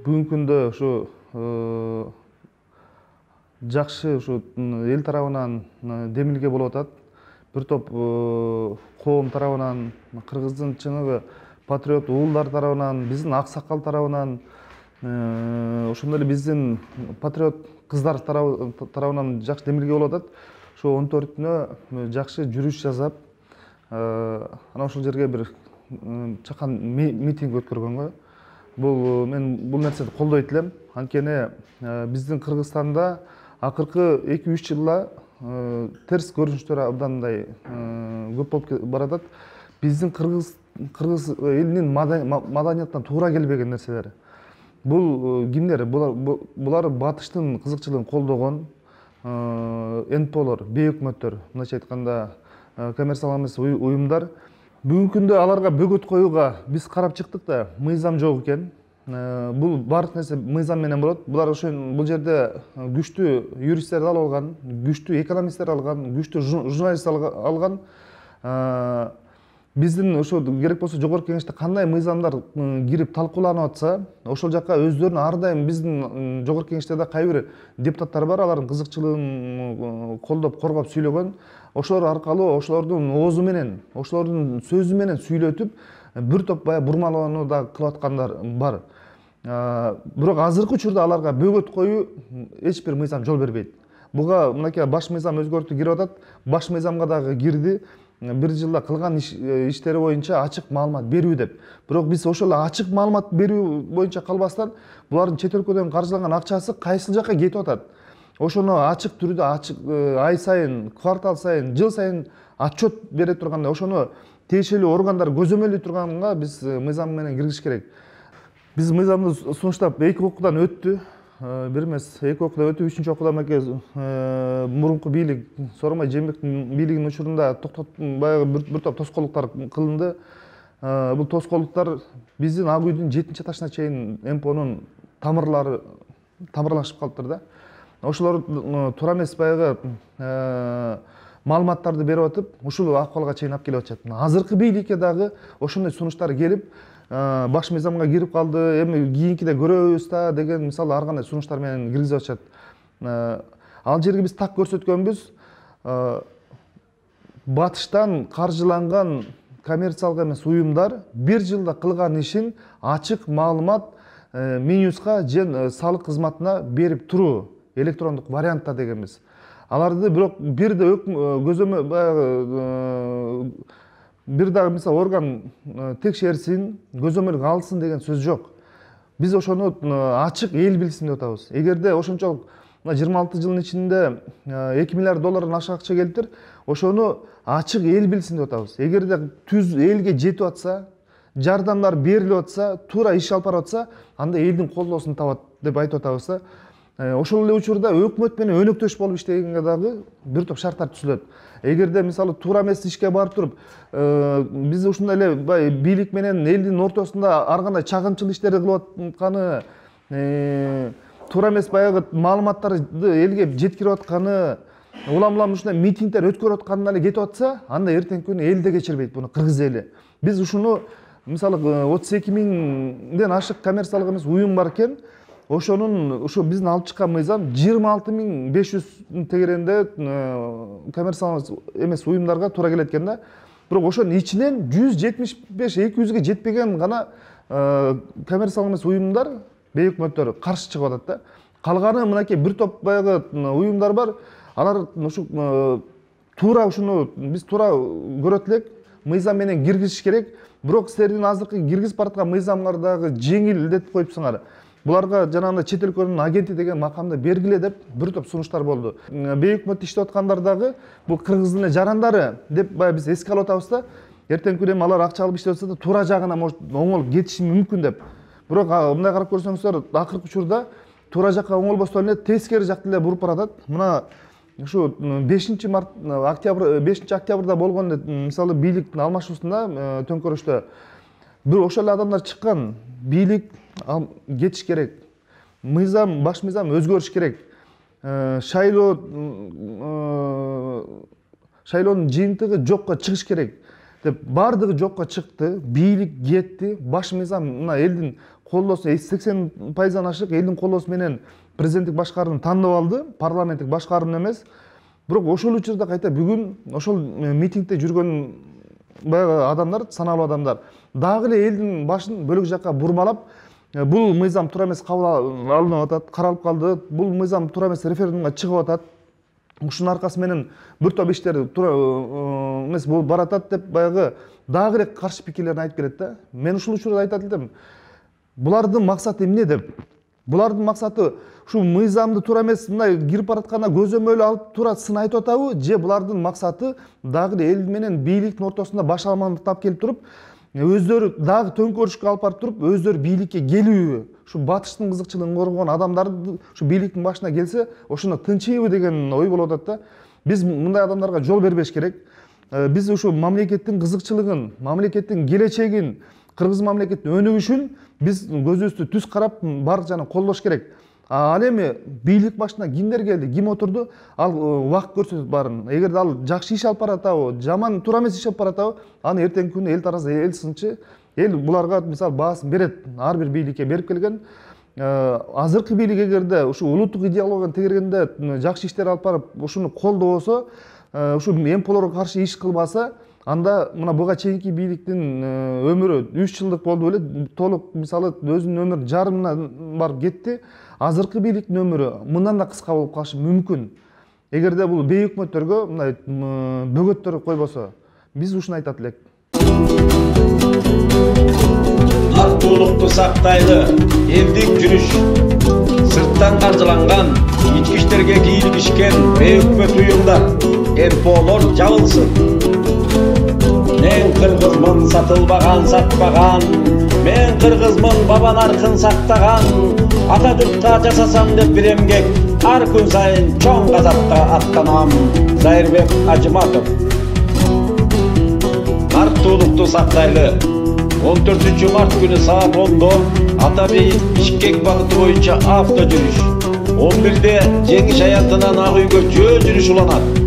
бүгүнкү күндө ушу жакшы ушу эл тарабынан демилге болуп атат. Бир топ коом тарабынан, кыргыздын чыныгы патриот уулдар тарабынан, биздин аксакал тарабынан, ошондой эле биздин патриот кыздар тарабынан жакшы демилге болуп атат. Ошо 14-нө жакшы жүрүш жасап, анан ошол жерге бир чакан митинг өткөргөнгө. Мен бул нерсени колдойт элем. Анткени биздин Кыргызстанда акыркы 2-3 жылда терс көрүнүштөр абдандай көп болуп баратат. Биздин кыргыз элинин маданиятына туура келбеген нерселер. Бул кимдер? Булар батыштын кызыкчылыгын колдогон НПОлор, бейөкмөттөр, мындайча айтканда коммерциялык эмес уюмдар. Бүгүнкү күндө аларга бөгөт коюуга биз карап чыктык да, мыйзам жок экен. Бул баардык нерсе мыйзам менен болот. Булар бул жерде күчтүү юристтерди алып алган, күчтүү экономисттерди алган, күчтүү журналист алган. Биздин ошо керек болсо жогорку кеңеште кандай мыйзамдар кирип талкууланып атса, ошол жакка өздөрүнүн ар дайым биздин жогорку кеңеште да кайбир депутаттар бар, алардын кызыкчылыгын колдоп, коргоп сүйлөгөн. Ошолор аркылуу, ошолордун оозу менен, ошолордун сөзү менен сүйлөтүп, бир топ баягы бурмалоону да кылып аткандар бар. Бирок азыркы учурда аларга бөгөт коюу эч бир мыйзам жол бербейт. Буга мынакей баш мыйзам өзгөртүү кирип атат. Баш мыйзамга дагы кирди. Бир жылда кылган иштери боюнча ачык маалымат берүү деп. Бирок биз ошол ачык маалымат берүү боюнча калбастан, булардын чет өлкөдөн каржыланган акчасы кайсыл жакка кетип атат? Ошону ачык түрдө, ай сайын, квартал сайын, жыл сайын отчет бере турганда, ошону тиешелүү органдар көзөмөлдөй турганга биз мыйзам менен киргизиш керек. Биз мыйзамды сунуштап 2 окуудан өттү. Бир эмес, 2 окуудан өтүп, 3-үчү окууда мынакей мурунку бийлик, Сооронбай Жээнбековдун бийлигинин учурунда баягы бир топ тоскоолдуктар кылынды. Бул тоскоолдуктар биздин Ак үйдүн 7-этажына чейин МПОнун тамырлашып калыптыр да. Ошолор туура эмес баягы маалыматтарды берип атып, ушул акыбалга чейин алып келип атышат. Азыркы бийликке дагы ошондой сунуштар келип, баш мыйзамга кирип калды, эми кийинкиде көрөбүз да деген мисалы ар кандай сунуштар менен киргизип атышат. Ал жерге биз так көрсөткөнбүз, батыштан каржыланган коммерциялык эмес уюмдар бир жылда кылган ишин ачык маалымат Минюска же салык кызматына берип туруу электрондук вариантта дегенбиз. Аларды бирок бир да көзөмө баягы бир дагы мисалы орган текшерсин, көзөмөлгө алсын деген сөз жок. Биз ошону ачык эл билсин деп атабыз. Эгерде ошончолук 26 жылдын ичинде $2 миллиард аша акча келиптир, ошону ачык эл билсин деп атабыз. Эгерде түз элге жетип атса, жардамдар берилип атса, туура иш алып барып атса, анда элдин колдоосун табат деп айтып атабыз да. Ошол эле учурда өкмөт менен өнөктөш болуп иштегенге дагы бир топ шарттар түзүлөт. Эгерде мисалы туура эмес ишке барып туруп, биз ушундай эле бийлик менен элдин ортосунда ар кандай чагымчыл иштерди кылып атканы, туура эмес баягы маалыматтарды элге жеткирип атканы, улам ушундай митингдер өткөрүп атканына эле кетип атса, анда эртеңки күнү эл да кечирбейт буну, кыргыз эли. Биз ушуну мисалы 32 миңден ашык коммерциялык эмес уюм бар экен. Ошо биздин алып чыккан мыйзам 26.500 тегеренде коммерциялык эмес уюмдарга туура келет экен да. Бирок ошонун ичинен 175-200ге жетпеген гана коммерциялык эмес уюмдар, бейөкмөттөр каршы чыгып атат да. Калганы мынакей бир топ баягы уюмдар бар. Алар ушу туура ушуну биз туура көрөт элек, мыйзам менен киргизиш керек. Бирок силердин азыркы киргизип бараткан мыйзамдардагы жеңилдетип коюпсуңар. Буларга жанагындай чет өлкөнүн агенти деген макамды бергиле деп бир топ сунуштар болду. Бейөкмөт иштеп аткандар дагы бул кыргыздын эле жарандары деп баягы биз эске алып атабыз да. Эртеңки күнү алар акча алып иштеп атса да туура жагына может оңолуп кетиши мүмкүн деп. Бирок мындай карап көрсөңүздөр, акыркы учурда туура жакка оңолбостон эле тескери жакты эле буруп баратат. Мына ушу 5 октябрда болгон мисалы бийликтин алмашуусунда төңкөрүштө бир ошол эле адамдар чыккан. Бийлик кетиш керек. Мыйзам, баш мыйзам өзгөрүш керек. Шайлоонун жыйынтыгы жокко чыгыш керек. деп бардыгы жокко чыкты, бийлик кетти, баш мыйзам мына элдин колдоосу 80%-дан ашык элдин колдоосу менен президенттик башкарууну тандап алды, парламенттик башкарууну эмес. Бирок ошол учурда кайта бүгүн ошол митингде жүргөн баягы адамдар, саналуу адамдар дагы эле элдин башын бөлөк жакка бурмалап, бул мыйзам туура эмес кабыл алынып атат, каралып калды, бул мыйзам туура эмес референдумга чыгып атат. Ушунун аркасы менен бир топ иштер туура эмес болуп баратат деп баягы дагы эле каршы пикирлерин айтып келет да. Мен ушул учурда айтат элдим. Булардын максаты эмне деп? Булардын максаты ушу мыйзамды туура эмес мындай кирип баратканда көзөмөл алып туура сын айтып атабы, же булардын максаты дагы эл менен бийликтин ортосунда баш алмандыкты алып келип туруп, өздөрү дагы төңкөрүшкө алып барып туруп, өздөрү бийликке келүүбү? Ушу батыштын кызыкчылыгын коргон адамдар ушу бийликтин башына келсе, ошондо тынчыйбы деген ой болуп атат да. Биз мындай адамдарга жол бербеш керек. Биз ушу мамлекеттин кызыкчылыгын, мамлекеттин келечегин, кыргыз мамлекеттин өнүгүшүн биз көзүбүздү түз карап бардык жана колдош керек. Ал эми бийлик башына кимдер келди, ким отурду, ал убакыт көрсөтөт баарын. Эгерде ал жакшы иш алып баратабы, жаман туура эмес иш алып баратабы, аны эртеңки күнү эл таразда эл сынчы, эл буларга мисалы баасын берет. Ар бир бийликке берип келген. Азыркы бийлик эгерде ушу улуттук идеологияны тегергенде жакшы иштер алып барып, ушуну колдобосо, ушу эмполорго каршы иш кылбаса, анда мына буга чейинки бийликтин өмүрү 3 жылдык болду эле, толук мисалы өзүнүн өмүрүн жарымына барып кетти. Азыркы бийликтин өмүрү мындан да кыска болуп калышы мүмкүн. Эгерде бул бейөкмөттөргө мындай бөгөттөр койбосо, биз ушуну айтат элек. Артуулукту сактайлы, элдик жүрүш, сырттан каржыланган, ички иштерге кийлигишкен бейөкмөт уюмдар, МПОлор жабылсын. Мен кыргызмын, сатылбаган, сатпаган, мен кыргызмын, баба наркын сактаган, Ататүрккө жасасам деп бир эмгек, ар күн сайын чоң газапка аттанам. Зайырбек Ажыматов. Артуулукту сактайлы. 14 март күнү саат 10-до Ата Бейит Бишкек багыты боюнча авто жүрүш. 11-де Жеңиш аянтынан Ак үйгө жөө жүрүш уланат.